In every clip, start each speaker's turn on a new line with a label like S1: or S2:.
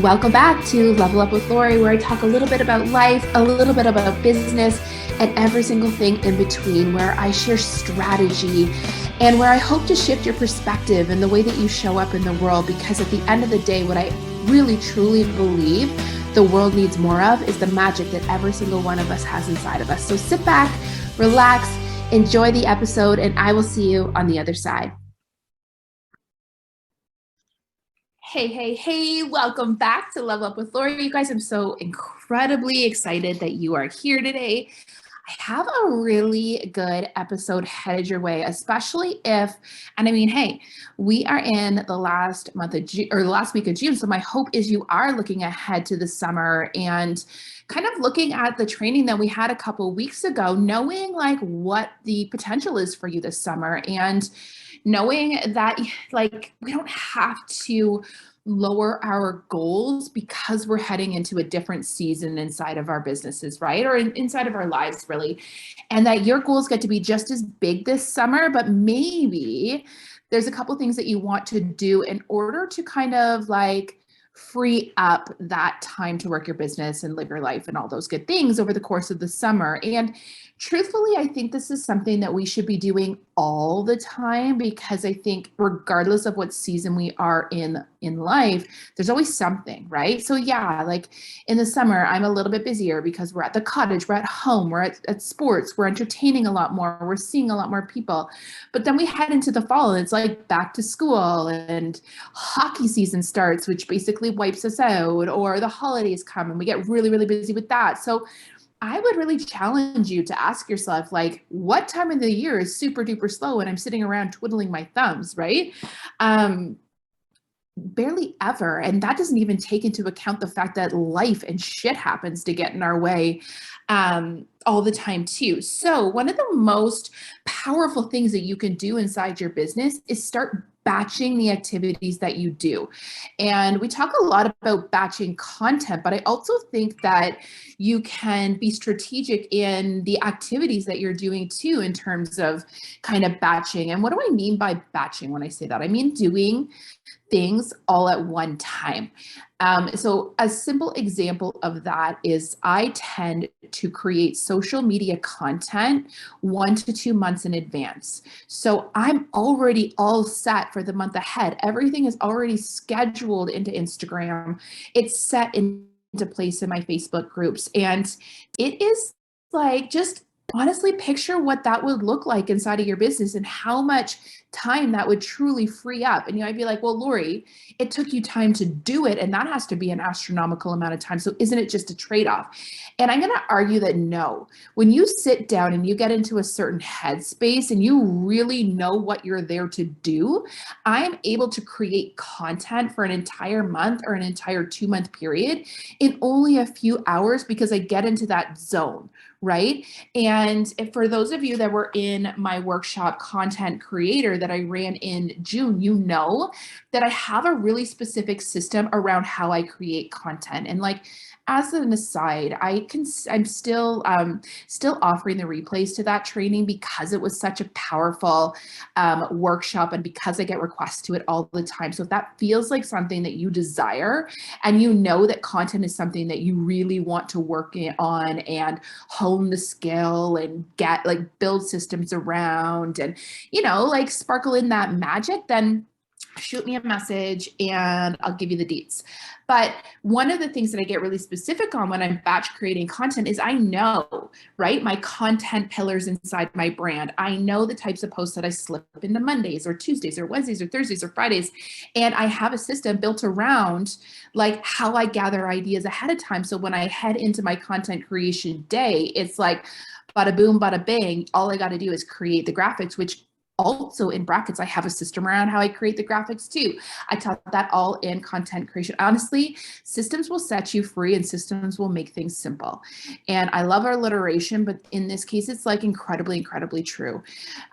S1: Welcome back to Level Up with Lori, where I talk a little bit about life, a little bit about business, and every single thing in between, where I share strategy and where I hope to shift your perspective and the way that you show up in the world. Because at the end of the day, what I really truly believe the world needs more of is the magic that every single one of us has inside of us. So sit back, relax, enjoy the episode, and I will see you on the other side. Hey, welcome back to Level Up with Lori. You guys, I'm so incredibly excited that you are here today. I have a really good episode headed your way, especially if, and I mean, hey, we are in the last month of June, or the last week of June. So my hope is you are looking ahead to the summer and kind of looking at the training that we had a couple of weeks ago, knowing like what the potential is for you this summer and knowing that like we don't have to lower our goals because we're heading into a different season inside of our businesses, right? Or inside of our lives, really. And that your goals get to be just as big this summer, but maybe there's a couple things that you want to do in order to kind of like free up that time to work your business and live your life and all those good things over the course of the summer. And truthfully, I think this is something that we should be doing all the time, because I think regardless of what season we are in life, there's always something, right? So yeah, like in the summer, I'm a little bit busier because we're at the cottage, we're at home, we're at sports, we're entertaining a lot more, we're seeing a lot more people. But then we head into the fall and it's like back to school and hockey season starts, which basically wipes us out, or the holidays come and we get really, really busy with that. So I would really challenge you to ask yourself, like, what time of the year is super duper slow and I'm sitting around twiddling my thumbs, right? Um, Barely ever. And that doesn't even take into account the fact that life and shit happens to get in our way all the time too. So one of the most powerful things that you can do inside your business is start batching the activities that you do. And we talk a lot about batching content, but I also think that you can be strategic in the activities that you're doing too, in terms of kind of batching. And what do I mean by batching when I say that? I mean doing things all at one time. So a simple example of that is I tend to create social media content 1 to 2 months in advance. So I'm already all set for the month ahead. Everything is already scheduled into Instagram. It's set into place in my Facebook groups. And it is like, just honestly picture what that would look like inside of your business and how much time that would truly free up. And you might be like, well, Lori, it took you time to do it, and that has to be an astronomical amount of time. So isn't it just a trade-off? And I'm going to argue that no. When you sit down and you get into a certain headspace and you really know what you're there to do, I'm able to create content for an entire month or an entire 2 month period in only a few hours because I get into that zone, right? And for those of you that were in my workshop Content Creator that I ran in June, you know that I have a really specific system around how I create content. And like, as an aside, I'm still offering the replays to that training because it was such a powerful workshop and because I get requests to it all the time. So if that feels like something that you desire and you know that content is something that you really want to work on and hone the skill and get like build systems around and, like sparkle in that magic, then shoot me a message and I'll give you the deets. But one of the things that I get really specific on when I'm batch creating content is I know, right, my content pillars inside my brand. I know the types of posts that I slip into Mondays or Tuesdays or Wednesdays or Thursdays or Fridays. And I have a system built around like how I gather ideas ahead of time. So when I head into my content creation day, it's like bada boom, bada bang. All I got to do is create the graphics, which also in brackets, I have a system around how I create the graphics too. I taught that all in content creation. Honestly, systems will set you free and systems will make things simple. And I love our alliteration, but in this case, it's like incredibly, incredibly true.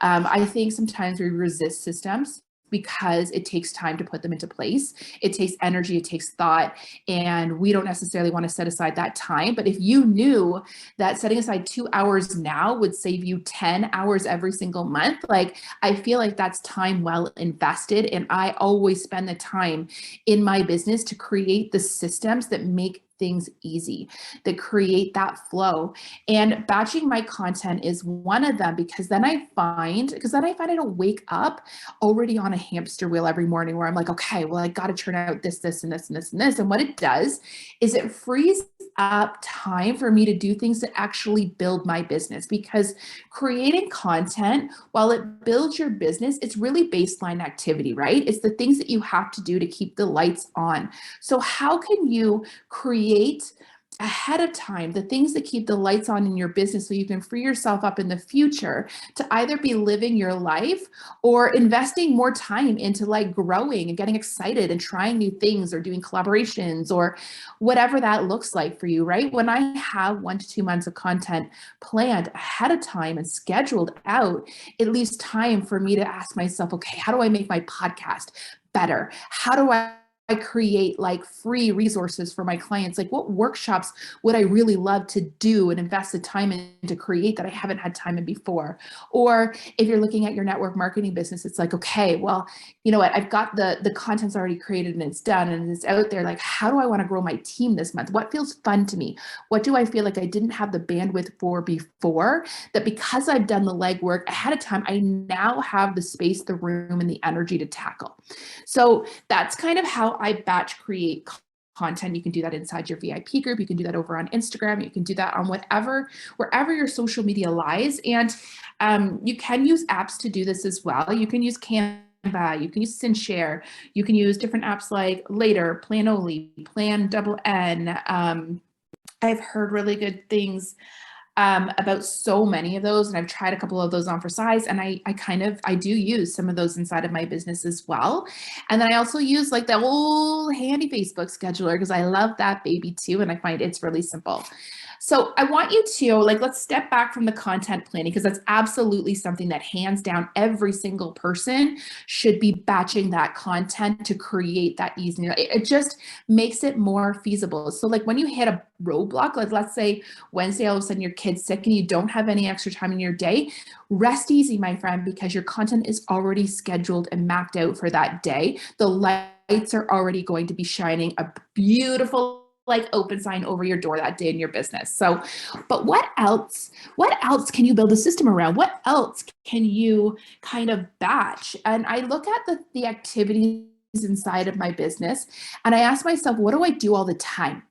S1: I think sometimes we resist systems because it takes time to put them into place. It takes energy, it takes thought, and we don't necessarily want to set aside that time. But if you knew that setting aside 2 hours now would save you 10 hours every single month, like, I feel like that's time well invested. And I always spend the time in my business to create the systems that make things easy, that create that flow. And batching my content is one of them, because then I find I don't wake up already on a hamster wheel every morning where I'm like, okay, well, I got to turn out this, this, and this, and this, and this. And what it does is it frees up time for me to do things that actually build my business, because creating content, while it builds your business, it's really baseline activity, right? It's the things that you have to do to keep the lights on. So how can you create ahead of time the things that keep the lights on in your business, so you can free yourself up in the future to either be living your life or investing more time into like growing and getting excited and trying new things or doing collaborations or whatever that looks like for you, right? When I have 1 to 2 months of content planned ahead of time and scheduled out, it leaves time for me to ask myself, okay, how do I make my podcast better? How do I create like free resources for my clients? Like, what workshops would I really love to do and invest the time in to create that I haven't had time in before? Or if you're looking at your network marketing business, it's like, okay, well, you know what, I've got the content's already created and it's done and it's out there. Like, how do I want to grow my team this month? What feels fun to me? What do I feel like I didn't have the bandwidth for before, that because I've done the legwork ahead of time, I now have the space, the room, and the energy to tackle? So that's kind of how I batch create content. You can do that inside your VIP group. You can do that over on Instagram. You can do that on wherever your social media lies. And you can use apps to do this as well. You can use Canva, you can use Synshare, you can use different apps like Later, Planoly, Plan Double N. I've heard really good things about so many of those, and I've tried a couple of those on for size, and I do use some of those inside of my business as well. And then I also use like the old handy Facebook scheduler, because I love that baby too, and I find it's really simple. So I want you to, like, let's step back from the content planning, because that's absolutely something that hands down every single person should be batching that content to create that easy. It just makes it more feasible. So like when you hit a roadblock, like let's say Wednesday, all of a sudden your kid's sick and you don't have any extra time in your day, rest easy, my friend, because your content is already scheduled and mapped out for that day. The lights are already going to be shining a beautiful like open sign over your door that day in your business. So, but what else can you build a system around? What else can you kind of batch? And I look at the activities inside of my business and I ask myself, what do I do all the time?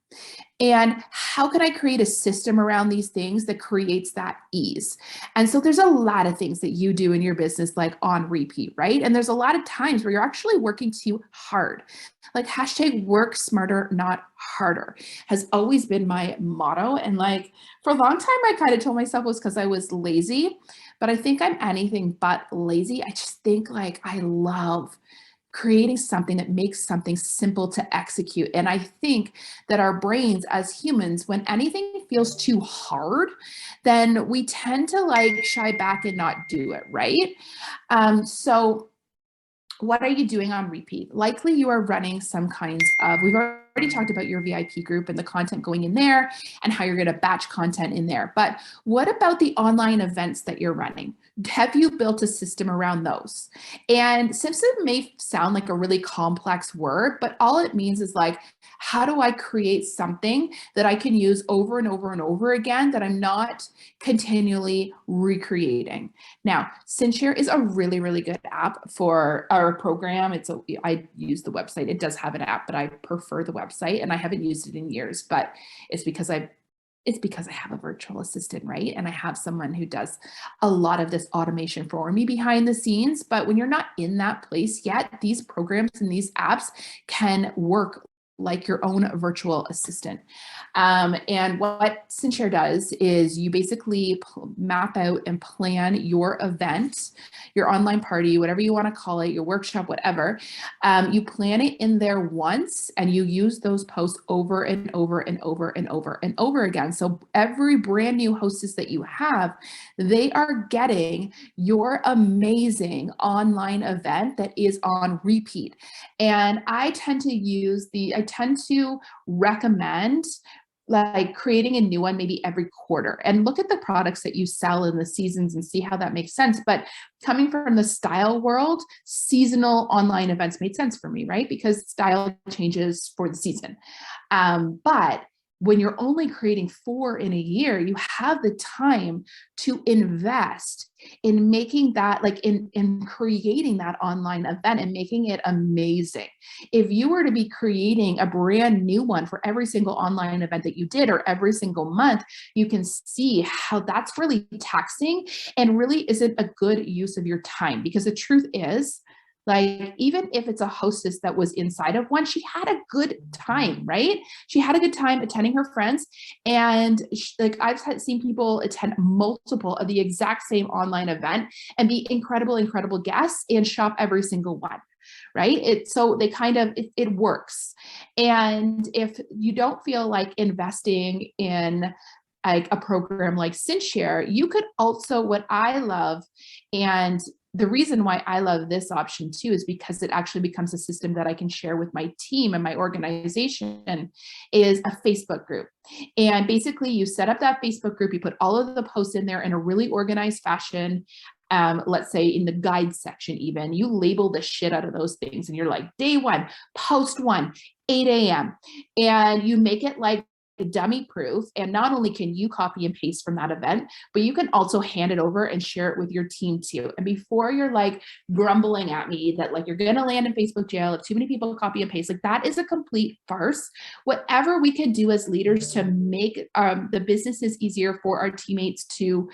S1: And how can I create a system around these things that creates that ease? And so there's a lot of things that you do in your business, like on repeat, right? And there's a lot of times where you're actually working too hard. Like hashtag work smarter, not harder has always been my motto. And like for a long time, I kind of told myself it was because I was lazy, but I think I'm anything but lazy. I just think like I love creating something that makes something simple to execute. And I think that our brains as humans, when anything feels too hard, then we tend to like shy back and not do it, right? So what are you doing on repeat? Likely you are running some kinds of, we've already talked about your VIP group and the content going in there and how you're going to batch content in there. But what about the online events that you're running? Have you built a system around those? And since it may sound like a really complex word, but all it means is like, how do I create something that I can use over and over and over again that I'm not continually recreating? Now, Synshare is a really, really good app for our program. I use the website. It does have an app, but I prefer the website, and I haven't used it in years, but it's because I have a virtual assistant, right? And I have someone who does a lot of this automation for me behind the scenes. But when you're not in that place yet, these programs and these apps can work like your own virtual assistant. And what Synshare does is you basically map out and plan your event, your online party, whatever you want to call it, your workshop, whatever. You plan it in there once and you use those posts over and over and over and over and over again. So every brand new hostess that you have, they are getting your amazing online event that is on repeat. And I tend to recommend like creating a new one maybe every quarter and look at the products that you sell in the seasons and see how that makes sense. But coming from the style world, seasonal online events made sense for me, right? Because style changes for the season. But when you're only creating 4 in a year, you have the time to invest in making that, like in creating that online event and making it amazing. If you were to be creating a brand new one for every single online event that you did or every single month, you can see how that's really taxing and really isn't a good use of your time. Because the truth is, like, even if it's a hostess that was inside of one, she had a good time, right? She had a good time attending her friends. And like I've seen people attend multiple of the exact same online event and be incredible guests and shop every single one. Right. So they kind of, it works. And if you don't feel like investing in like a program like Synshare, you could also, what I love, and the reason why I love this option too is because it actually becomes a system that I can share with my team and my organization, is a Facebook group. And basically you set up that Facebook group, you put all of the posts in there in a really organized fashion. Let's say in the guide section, even you label the shit out of those things and you're like, day 1, post 1, 8 a.m. And you make it like dummy proof. And not only can you copy and paste from that event, but you can also hand it over and share it with your team too. And before you're like grumbling at me that like you're going to land in Facebook jail if too many people copy and paste, like that is a complete farce. Whatever we can do as leaders to make the businesses easier for our teammates to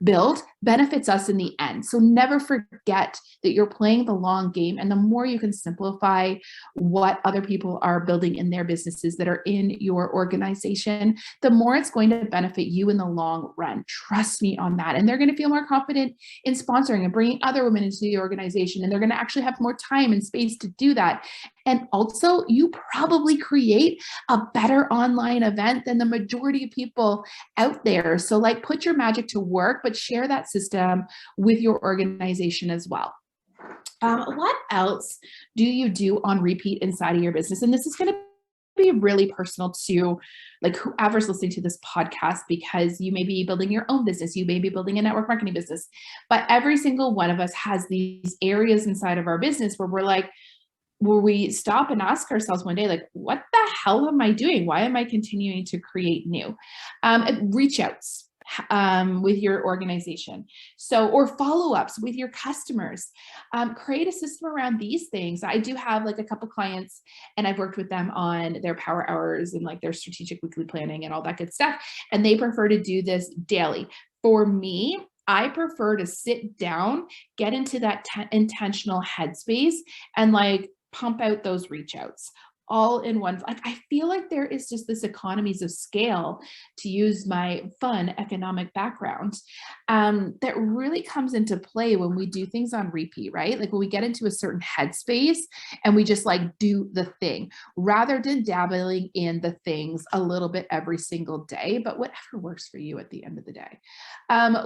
S1: build benefits us in the end. So never forget that you're playing the long game. And the more you can simplify what other people are building in their businesses that are in your organization, the more it's going to benefit you in the long run. Trust me on that. And they're going to feel more confident in sponsoring and bringing other women into the organization. And they're going to actually have more time and space to do that. And also, you probably create a better online event than the majority of people out there. So like put your magic to work, but share that system with your organization as well. What else do you do on repeat inside of your business? And this is going to be really personal to like whoever's listening to this podcast, because you may be building your own business, you may be building a network marketing business, but every single one of us has these areas inside of our business where we're like, where we stop and ask ourselves one day, like, what the hell am I doing? Why am I continuing to create new? Reach outs with your organization. So, or follow-ups with your customers. Create a system around these things. I do have like a couple clients and I've worked with them on their power hours and like their strategic weekly planning and all that good stuff. And they prefer to do this daily. For me, I prefer to sit down, get into that intentional headspace and like pump out those reach outs all in one. Like, I feel like there is just this economies of scale, to use my fun economic background, that really comes into play when we do things on repeat, right? Like when we get into a certain headspace and we just like do the thing rather than dabbling in the things a little bit every single day, but whatever works for you at the end of the day.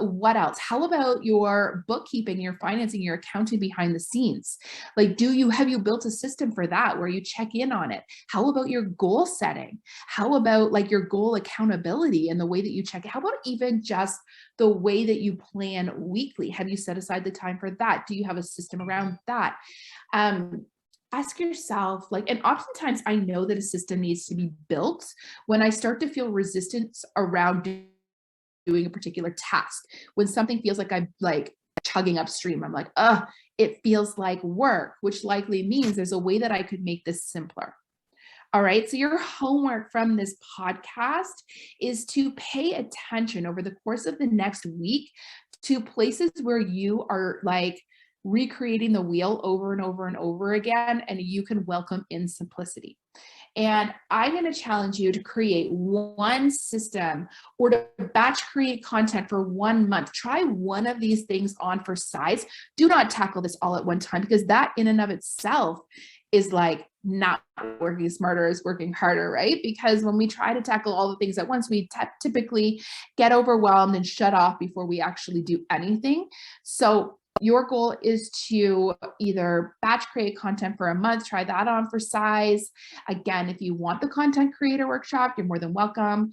S1: What else? How about your bookkeeping, your financing, your accounting behind the scenes? Like, have you built a system for that where you check in on it? How about your goal setting? How about like your goal accountability and the way that you check it? How about even just the way that you plan weekly? Have you set aside the time for that? Do you have a system around that? Ask yourself, like, and oftentimes I know that a system needs to be built when I start to feel resistance around doing a particular task. When something feels like I'm like chugging upstream, I'm like, it feels like work, which likely means there's a way that I could make this simpler. All right. So your homework from this podcast is to pay attention over the course of the next week to places where you are like recreating the wheel over and over and over again, and you can welcome in simplicity. And I'm going to challenge you to create one system or to batch create content for 1 month. Try one of these things on for size. Do not tackle this all at one time, because that in and of itself is like not working smarter, is working harder, right? Because when we try to tackle all the things at once, we typically get overwhelmed and shut off before we actually do anything. So your goal is to either batch create content for a month, try that on for size. Again, if you want the content creator workshop, you're more than welcome.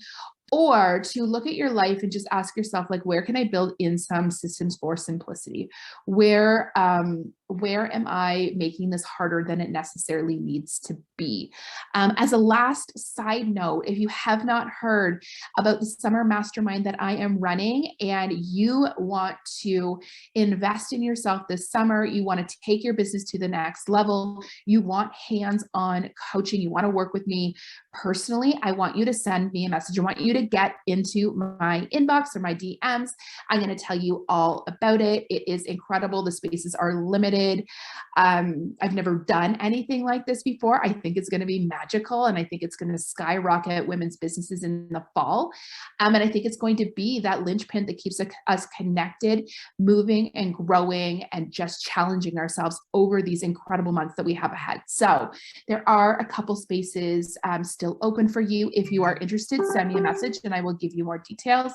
S1: Or to look at your life and just ask yourself, like, where can I build in some systems for simplicity? Where am I making this harder than it necessarily needs to be? As a last side note, if you have not heard about the summer mastermind that I am running and you want to invest in yourself this summer, you want to take your business to the next level, you want hands-on coaching, you want to work with me personally, I want you to send me a message. I want you to get into my inbox or my DMs. I'm going to tell you all about it. It is incredible. The spaces are limited. I've never done anything like this before. I think it's going to be magical, and I think it's going to skyrocket women's businesses in the fall. And I think it's going to be that linchpin that keeps us connected, moving and growing, and just challenging ourselves over these incredible months that we have ahead. So there are a couple spaces still open for you. If you are interested, send me a message and I will give you more details.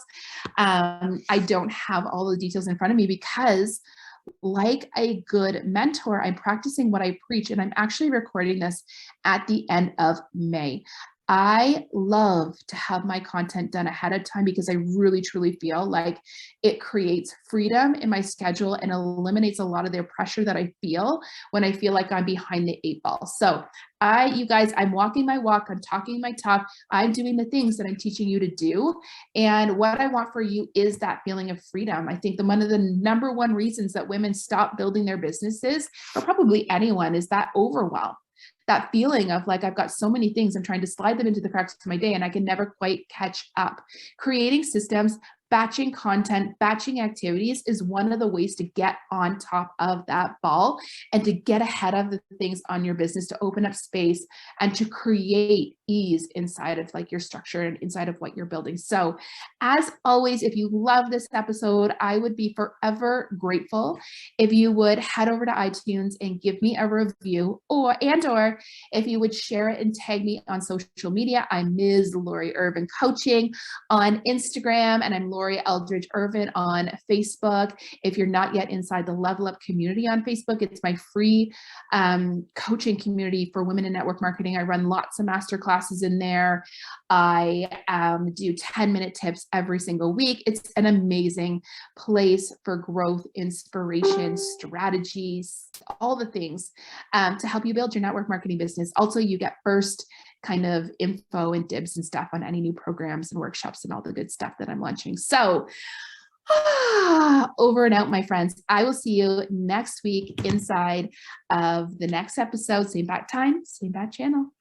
S1: I don't have all the details in front of me because, like a good mentor, I'm practicing what I preach, and I'm actually recording this at the end of May. I love to have my content done ahead of time because I really, truly feel like it creates freedom in my schedule and eliminates a lot of the pressure that I feel when I feel like I'm behind the 8 ball. So you guys, I'm walking my walk, I'm talking my talk, I'm doing the things that I'm teaching you to do. And what I want for you is that feeling of freedom. I think one of the number one reasons that women stop building their businesses, or probably anyone, is that overwhelm. That feeling of like, I've got so many things, I'm trying to slide them into the cracks of my day and I can never quite catch up. Creating systems, batching content, batching activities is one of the ways to get on top of that ball and to get ahead of the things on your business, to open up space and to create ease inside of like your structure and inside of what you're building. So as always, if you love this episode, I would be forever grateful if you would head over to iTunes and give me a review, or if you would share it and tag me on social media. I'm Ms. Lori Irvin Coaching on Instagram, and I'm Lori Eldridge Irvin on Facebook. If you're not yet inside the Level Up community on Facebook, it's my free coaching community for women in network marketing. I run lots of master classes in there. I do 10-minute tips every single week. It's an amazing place for growth, inspiration, strategies, all the things to help you build your network marketing business. Also, you get first kind of info and dibs and stuff on any new programs and workshops and all the good stuff that I'm launching. So over and out, my friends. I will see you next week inside of the next episode. Same bat time, same bat channel.